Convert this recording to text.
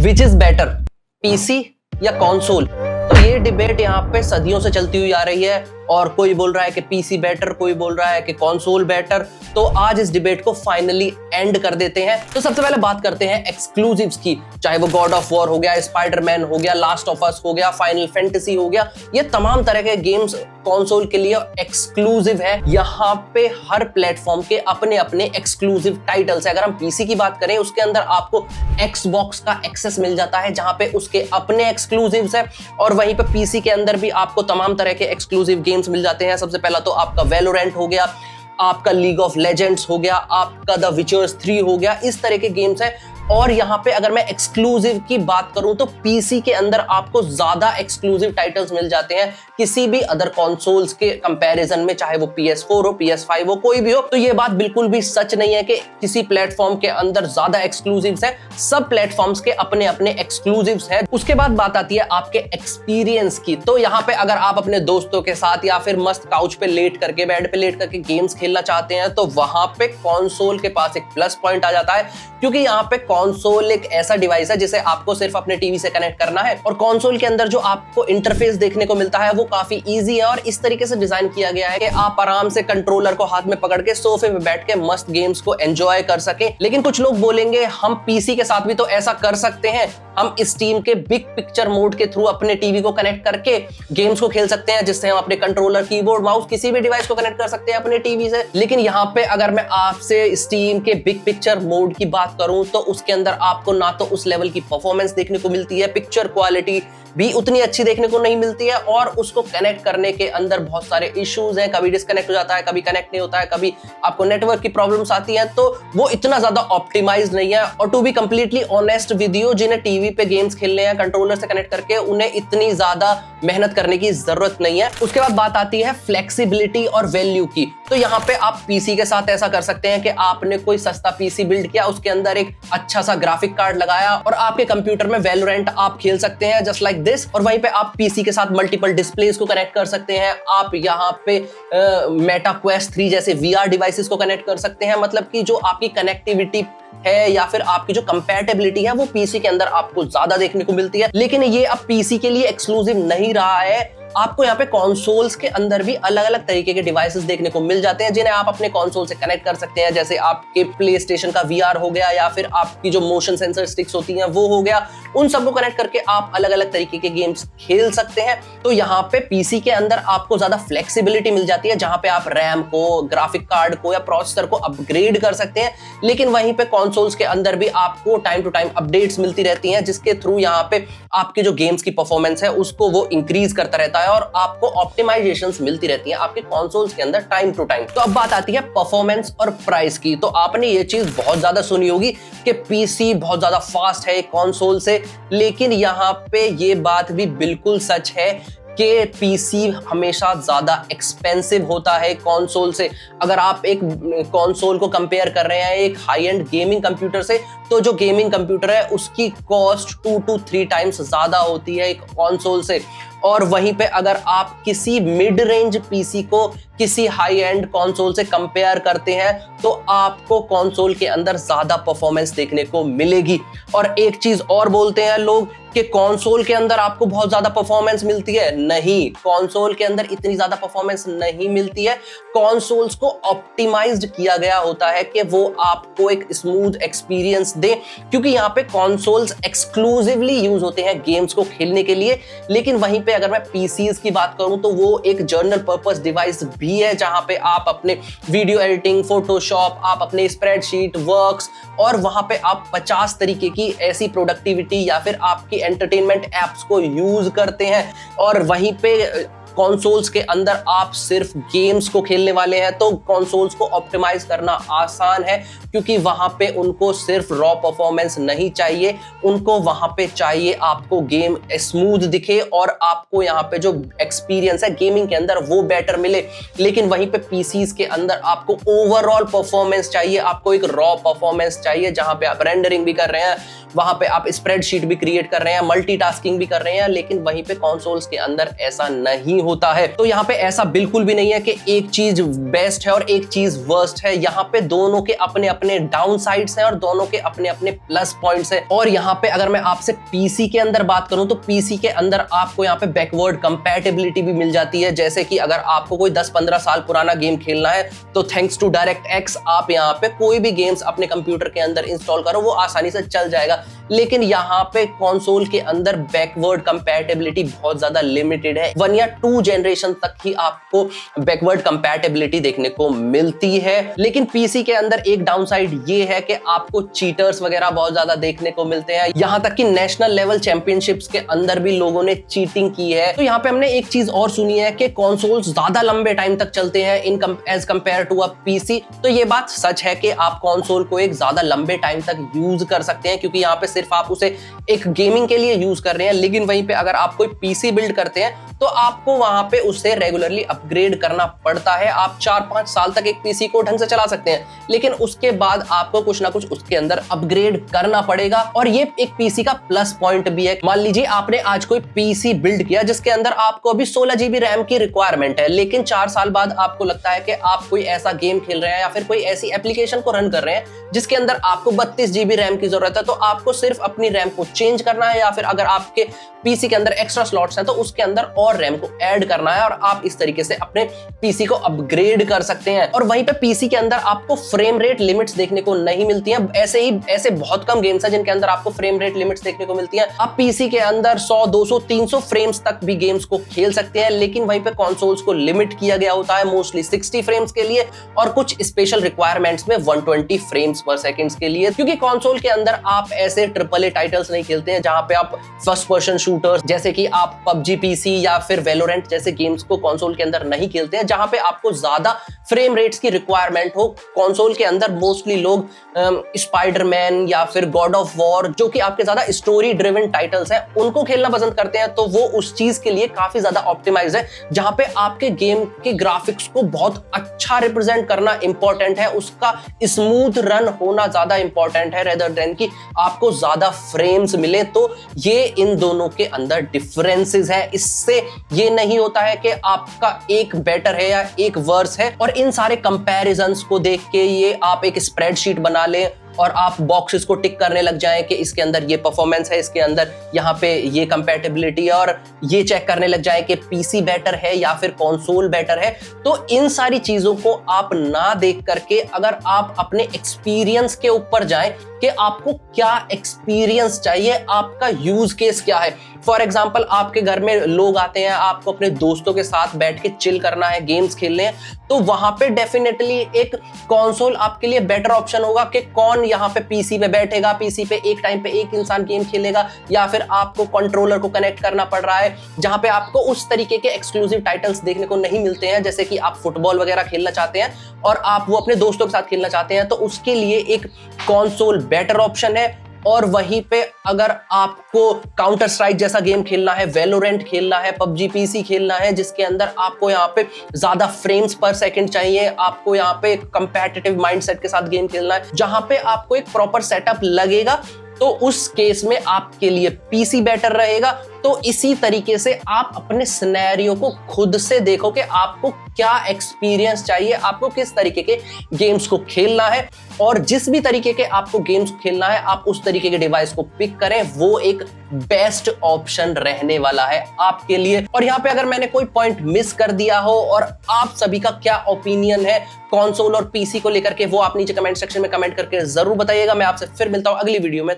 Which is better, PC या console? तो ये डिबेट यहाँ पे सदियों से चलती हुई आ रही है और कोई बोल रहा है कि पीसी बेटर, कोई बोल रहा है कि कंसोल बेटर। तो आज इस डिबेट को फाइनली एंड कर देते हैं। तो सबसे पहले बात करते हैं एक्सक्लूसिव्स की, चाहे वो गॉड ऑफ वॉर हो गया, स्पाइडरमैन हो गया, लास्ट ऑफ अस हो गया, फाइनल फैंटेसी हो गया, ये तमाम तरह के गेम्स कंसोल के लिए एक्सक्लूसिव है। यहाँ पे हर प्लेटफॉर्म के अपने अपने एक्सक्लूसिव टाइटल्स है। अगर हम पीसी की बात करें, उसके अंदर आपको एक्सबॉक्स का एक्सेस मिल जाता है, जहां पे उसके अपने एक्सक्लूसिव्स है, और वहीं पे पीसी के अंदर भी आपको तमाम तरह के एक्सक्लूसिव गेम्स मिल जाते हैं। सबसे पहला तो आपका वैलोरेंट हो गया, आपका लीग ऑफ लेजेंड्स हो गया, आपका द विचर्स 3 हो गया, इस तरह के गेम्स है। और यहाँ पे अगर मैं एक्सक्लूसिव की बात करूं तो पीसी के अंदर आपको ज्यादा एक्सक्लूसिव टाइटल्स मिल जाते हैं किसी भी अदर कंसोल्स के कंपैरिजन में, चाहे वो PS4 हो, PS5 हो, कोई भी हो। तो ये बात बिल्कुल भी सच नहीं है कि किसी प्लेटफॉर्म के अंदर ज्यादा एक्सक्लूसिव्स है। सब प्लेटफॉर्म्स के अपने अपने एक्सक्लूसिव्स है। उसके बाद बात आती है आपके एक्सपीरियंस की। तो यहाँ पे अगर आप अपने दोस्तों के साथ या फिर मस्त काउच पे लेट करके, बेड पे लेट करके गेम्स खेलना चाहते हैं, तो वहां पे कंसोल के पास एक प्लस पॉइंट आ जाता है, क्योंकि यहाँ पे कंसोल एक ऐसा डिवाइस है जिसे आपको सिर्फ अपने टीवी से कनेक्ट करना है, और कंसोल के अंदर जो आपको इंटरफेस देखने को मिलता है वो काफी इजी है और इस तरीके से डिजाइन किया गया है कि आप आराम से कंट्रोलर को हाथ में पकड़ के सोफे पे बैठ के मस्त गेम्स को एंजॉय कर सके। लेकिन कुछ लोग बोलेंगे हम पीसी के साथ भी तो ऐसा कर सकते हैं, हम स्टीम के बिग पिक्चर मोड के थ्रू अपने टीवी को कनेक्ट करके गेम्स को खेल सकते हैं, जिससे हम अपने कंट्रोलर, कीबोर्ड, माउस किसी भी डिवाइस को कनेक्ट कर सकते हैं अपने टीवी से। लेकिन यहाँ पे अगर मैं आपसे स्टीम के बिग पिक्चर मोड की बात करूं तो उसके अंदर आपको ना तो उस लेवल की परफॉर्मेंस देखने को मिलती है, पिक्चर क्वालिटी भी उतनी अच्छी देखने को नहीं मिलती है, और उसको कनेक्ट करने के अंदर बहुत सारे इश्यूज हैं। कभी डिस्कनेक्ट हो जाता है, कभी कनेक्ट नहीं होता है, कभी आपको नेटवर्क की प्रॉब्लम्स आती है। तो वो इतना ज्यादा ऑप्टिमाइज्ड नहीं है। और to be completely honest with you, जिन्हें टीवी पे गेम्स खेलने हैं कंट्रोलर से कनेक्ट करके, उन्हें इतनी ज्यादा मेहनत करने की जरूरत नहीं है। उसके बाद बात आती है फ्लेक्सिबिलिटी और वैल्यू की। तो यहाँ पे आप पीसी के साथ ऐसा कर सकते हैं कि आपने कोई सस्ता पीसी बिल्ड किया, उसके अंदर एक अच्छा सा ग्राफिक कार्ड लगाया और आपके कंप्यूटर में वैलोरेंट आप खेल सकते हैं जस्ट लाइक दिस। और वहीं पे आप पीसी के साथ मल्टीपल डिस्प्लेस को कनेक्ट कर सकते हैं। आप यहाँ पे मेटा क्वेस्ट 3 जैसे VR डिवाइसेस को कनेक्ट कर सकते हैं। मतलब कि जो आपकी कनेक्टिविटी है या फिर आपकी जो कंपैटिबिलिटी है वो पीसी के अंदर आपको ज्यादा देखने को मिलती है। लेकिन ये अब पीसी के लिए एक्सक्लूसिव नहीं रहा है। आपको यहाँ पे कंसोल्स के अंदर भी अलग अलग तरीके के डिवाइसेस देखने को मिल जाते हैं, जिन्हें आप अपने कंसोल से कनेक्ट कर सकते हैं। जैसे आपके प्ले स्टेशन का VR हो गया, या फिर आपकी जो मोशन सेंसर स्टिक्स होती हैं वो हो गया। उन सबको कनेक्ट करके आप अलग अलग तरीके के गेम्स खेल सकते हैं। तो यहाँ पे पीसी के अंदर आपको ज्यादा फ्लेक्सिबिलिटी मिल जाती है, जहां पे आप रैम को, ग्राफिक कार्ड को या प्रोसेसर को अपग्रेड कर सकते हैं। लेकिन वहीं पे कंसोल्स के अंदर भी आपको टाइम टू टाइम अपडेट्स मिलती रहती हैं, जिसके थ्रू यहाँ पे आपके जो गेम्स की परफॉर्मेंस है उसको वो इंक्रीज करता रहता है और आपको ऑप्टिमाइजेशंस मिलती रहती हैं आपके कंसोल्स के अंदर टाइम टू टाइम। तो अब बात आती है परफॉर्मेंस और प्राइस की। तो आपने ये चीज बहुत ज्यादा सुनी होगी कि पीसी बहुत ज्यादा फास्ट है कंसोल से, लेकिन यहाँ पे ये बात भी बिल्कुल सच है कि पीसी हमेशा ज्यादा एक्सपेंसिव होता है कंसोल से। अगर आप एक कंसोल को कंपेयर कर रहे हैं एक हाई एंड गेमिंग कंप्यूटर से, तो जो गेमिंग कंप्यूटर है उसकी कॉस्ट 2 to 3 टाइम्स ज्यादा होती है एक कंसोल से। और वहीं पे अगर आप किसी मिड रेंज पीसी को किसी हाई एंड कंसोल से कंपेयर करते हैं तो आपको कंसोल के अंदर ज्यादा परफॉर्मेंस देखने को मिलेगी। और एक चीज और बोलते हैं लोग कि कंसोल के अंदर आपको बहुत ज्यादा परफॉर्मेंस मिलती है। नहीं, कंसोल के अंदर इतनी ज्यादा परफॉर्मेंस नहीं मिलती है। कंसोल्स को ऑप्टिमाइज्ड किया गया होता है कि वो आपको एक स्मूथ एक्सपीरियंस दे, क्योंकि यहाँ पे कंसोल्स एक्सक्लूसिवली यूज होते हैं गेम्स को खेलने के लिए। लेकिन वहीं पे अगर मैं पीसीज की बात करूं तो वो एक जनरल पर्पस डिवाइस भी है, जहां पे आप अपने वीडियो एडिटिंग, फोटोशॉप, आप अपने स्प्रेडशीट, वर्क्स, और वहां पे आप 50 तरीके की ऐसी प्रोडक्टिविटी या फिर आपकी एंटरटेनमेंट एप्स को यूज करते हैं। और वहीं पे कंसोल्स के अंदर आप सिर्फ गेम्स को खेलने वाले हैं, तो कंसोल्स को ऑप्टिमाइज करना आसान है, क्योंकि वहां पे उनको सिर्फ रॉ परफॉर्मेंस नहीं चाहिए, उनको वहां पे चाहिए आपको गेम स्मूथ दिखे और आपको यहाँ पे जो एक्सपीरियंस है गेमिंग के अंदर वो बेटर मिले। लेकिन वहीं पे पीसीज के अंदर आपको ओवरऑल परफॉर्मेंस चाहिए, आपको एक रॉ परफॉर्मेंस चाहिए, जहां पे आप रेंडरिंग भी कर रहे हैं, वहां पे आप स्प्रेडशीट भी क्रिएट कर रहे हैं, मल्टीटास्किंग भी कर रहे हैं। लेकिन वहीं पे कंसोल्स के अंदर ऐसा नहीं होता है। तो यहाँ पे ऐसा बिल्कुल भी नहीं है कि एक चीज बेस्ट है और एक चीज वर्स्ट है। यहाँ पे दोनों के अपने अपने डाउन साइड्स हैं और दोनों के अपने अपने प्लस पॉइंट्स हैं। और यहाँ पे अगर मैं आपसे पीसी के अंदर बात करूं तो पीसी के अंदर आपको यहाँ पे बैकवर्ड कंपैटिबिलिटी भी मिल जाती है। जैसे कि अगर आपको कोई 10-15 साल पुराना गेम खेलना है तो थैंक्स टू DirectX आप यहाँ पे कोई भी गेम्स अपने कंप्यूटर के अंदर इंस्टॉल करो, वो आसानी से चल जाएगा। लेकिन यहाँ पे कंसोल के अंदर बैकवर्ड कंपैटिबिलिटी बहुत ज्यादा लिमिटेड है। 1 या 2 जनरेशन तक ही आपको बैकवर्ड कंपैटिबिलिटी देखने को मिलती है। लेकिन पीसी के अंदर एक डाउनसाइड ये है कि आपको चीटर्स वगैरह बहुत ज्यादा देखने को मिलते हैं। यहाँ तक कि नेशनल लेवल चैंपियनशिप्स के अंदर भी लोगों ने चीटिंग की है। तो यहाँ पे हमने एक चीज और सुनी है कि कंसोल्स ज्यादा लंबे टाइम तक चलते हैं as compare to a PC. तो ये बात सच है कि आप कंसोल को एक ज्यादा लंबे टाइम तक यूज कर सकते हैं, क्योंकि यहाँ पे सिर्फ आप उसे एक गेमिंग के लिए यूज कर रहे हैं। लेकिन वहीं पे अगर आप कोई पीसी बिल्ड करते हैं तो आपको वहां पे उसे रेगुलरली अपग्रेड करना पड़ता है। आप 4-5 साल तक एक पीसी को ढंग से चला सकते हैं, लेकिन उसके बाद आपको कुछ ना कुछ उसके अंदर अपग्रेड करना पड़ेगा। और ये एक पीसी का प्लस पॉइंट भी है। मान लीजिए आपने आज कोई पीसी बिल्ड किया जिसके अंदर आपको अभी 16 GB रैम की रिक्वायरमेंट है, लेकिन 4 साल बाद आपको लगता है कि आप कोई ऐसा गेम खेल रहे हैं या फिर कोई ऐसी एप्लीकेशन को रन कर रहे हैं जिसके अंदर आपको 32 GB रैम की जरूरत है। तो आपको सिर्फ अपनी रैम को चेंज करना है, या फिर अगर आपके पीसी के अंदर एक्स्ट्रा स्लॉट्स हैं तो उसके अंदर और रैम को ऐड करना है, और आप इस तरीके से अपने पीसी को अपग्रेड कर सकते हैं। और वहीं पे पीसी के अंदर आपको फ्रेम रेट लिमिट्स देखने को नहीं मिलती हैं। ऐसे बहुत कम गेम्स हैं जिनके अंदर आपको फ्रेम रेट लिमिट्स देखने को मिलती हैं। आप पीसी के अंदर 100, 200, 300 फ्रेम्स तक भी गेम्स को खेल सकते हैं, लेकिन वहीं पे कंसोल्स को लिमिट किया गया होता है मोस्टली 60 फ्रेम्स के लिए, और कुछ स्पेशल रिक्वायरमेंट्स में 120 फ्रेम्स पर सेकंड के लिए। क्योंकि कंसोल के अंदर आप ऐसे AAA टाइटल्स नहीं खेलते हैं जहां पे आप फर्स्ट पर्सन शूटर्स जैसे कि आप PUBG PC या फिर Valorant जैसे गेम्स को कंसोल के अंदर नहीं खेलते हैं, जहां पे आपको ज्यादा फ्रेम रेट्स की रिक्वायरमेंट हो। कंसोल के अंदर मोस्टली लोग स्पाइडरमैन या फिर गॉड ऑफ वॉर, जो कि आपके ज्यादा स्टोरी ड्रिवन टाइटल्स हैं, उनको खेलना पसंद करते हैं। तो वो उस चीज के लिए काफी ज्यादा ऑप्टिमाइज है, जहां पे आपके गेम के ग्राफिक्स को बहुत अच्छा रिप्रेजेंट करना इंपॉर्टेंट है, उसका स्मूथ रन होना ज्यादा इंपॉर्टेंट है रेदर देन कि आपको ज्यादा फ्रेम्स मिले। तो ये इन दोनों के अंदर डिफरेंसेस है। इससे ये नहीं होता है कि आपका एक बेटर है या एक वर्स है, और इन सारे कंपैरिजंस को देख के ये आप एक स्प्रेडशीट बना लें और आप बॉक्सेस को टिक करने लग जाएं कि इसके अंदर ये परफॉर्मेंस है, इसके अंदर यहाँ पे ये कंपैटिबिलिटी है, और ये चेक करने लग जाएं कि पीसी बेटर है या फिर कंसोल बेटर है। तो इन सारी चीजों को आप ना देख करके अगर आप अपने एक्सपीरियंस के ऊपर जाएं कि आपको क्या एक्सपीरियंस चाहिए, आपका यूज केस क्या है। फॉर एग्जाम्पल आपके घर में लोग आते हैं, आपको अपने दोस्तों के साथ बैठ के चिल करना है, गेम्स खेलने हैं, तो वहां पे डेफिनेटली एक कंसोल आपके लिए बेटर ऑप्शन होगा कि कौन यहाँ पे पीसी पे बैठेगा, पीसी पे एक टाइम पे एक इंसान गेम खेलेगा, या फिर आपको कंट्रोलर को कनेक्ट करना पड़ रहा है, जहां पे आपको उस तरीके के एक्सक्लूसिव टाइटल्स देखने को नहीं मिलते हैं। जैसे कि आप फुटबॉल वगैरह खेलना चाहते हैं और आप वो अपने दोस्तों के साथ खेलना चाहते हैं, तो उसके लिए एक कंसोल बेटर ऑप्शन है। और वहीं पे अगर आपको काउंटर स्ट्राइक जैसा गेम खेलना है, वेलोरेंट खेलना है, PUBG PC खेलना है, जिसके अंदर आपको यहाँ पे ज्यादा फ्रेम्स पर सेकंड चाहिए, आपको यहाँ पे कंपेटिटिव माइंडसेट के साथ गेम खेलना है, जहां पे आपको एक प्रॉपर सेटअप लगेगा, तो उस केस में आपके लिए पीसी बेटर रहेगा। तो इसी तरीके से आप अपने सिनेरियो को खुद से देखो कि आपको क्या एक्सपीरियंस चाहिए, आपको किस तरीके के गेम्स को खेलना है, और जिस भी तरीके के आपको गेम्स खेलना है आप उस तरीके के डिवाइस को पिक करें, वो एक बेस्ट ऑप्शन रहने वाला है आपके लिए। और यहाँ पे अगर मैंने कोई पॉइंट मिस कर दिया हो और आप सभी का क्या ओपिनियन है कंसोल और पीसी को लेकर के, वो आप नीचे कमेंट सेक्शन में कमेंट करके जरूर बताइएगा। मैं आपसे फिर मिलता हूं अगली वीडियो में।